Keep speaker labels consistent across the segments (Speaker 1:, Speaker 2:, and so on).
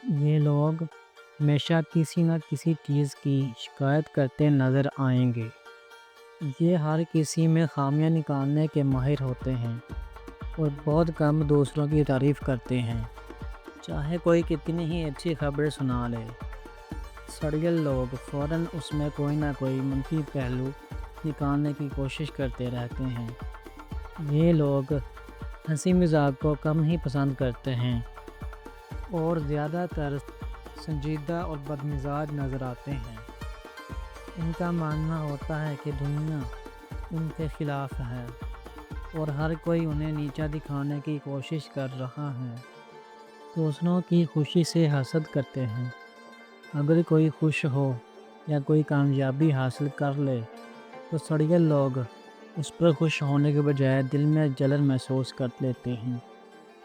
Speaker 1: یہ لوگ ہمیشہ کسی نہ کسی چیز کی شکایت کرتے نظر آئیں گے۔ یہ ہر کسی میں خامیاں نکالنے کے ماہر ہوتے ہیں اور بہت کم دوسروں کی تعریف کرتے ہیں، چاہے کوئی کتنی ہی اچھی خبر سنا لے۔ سڑیل لوگ فوراً اس میں کوئی نہ کوئی منفی پہلو نکالنے کی کوشش کرتے رہتے ہیں۔ یہ لوگ ہنسی مذاق کو کم ہی پسند کرتے ہیں اور زیادہ تر سنجیدہ اور بدمزاج نظر آتے ہیں۔ ان کا ماننا ہوتا ہے کہ دنیا ان کے خلاف ہے اور ہر کوئی انہیں نیچا دکھانے کی کوشش کر رہا ہے۔ دوسروں کی خوشی سے حسد کرتے ہیں۔ اگر کوئی خوش ہو یا کوئی کامیابی حاصل کر لے تو سڑیل لوگ اس پر خوش ہونے کے بجائے دل میں جلن محسوس کر لیتے ہیں،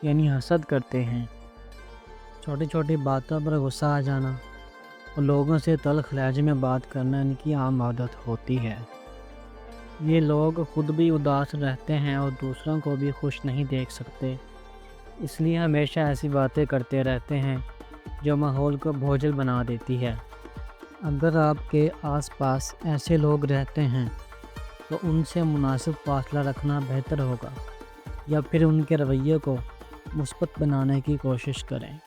Speaker 1: یعنی حسد کرتے ہیں۔ چھوٹی چھوٹی باتوں پر غصہ آ جانا اور لوگوں سے تلخ لہجے میں بات کرنا ان کی عام عادت ہوتی ہے۔ یہ لوگ خود بھی اداس رہتے ہیں اور دوسروں کو بھی خوش نہیں دیکھ سکتے، اس لیے ہمیشہ ایسی باتیں کرتے رہتے ہیں جو ماحول کو بوجھل بنا دیتی ہے۔ اگر آپ کے آس پاس ایسے لوگ رہتے ہیں تو ان سے مناسب فاصلہ رکھنا بہتر ہوگا، یا پھر ان کے رویے کو مثبت بنانے کی کوشش کریں۔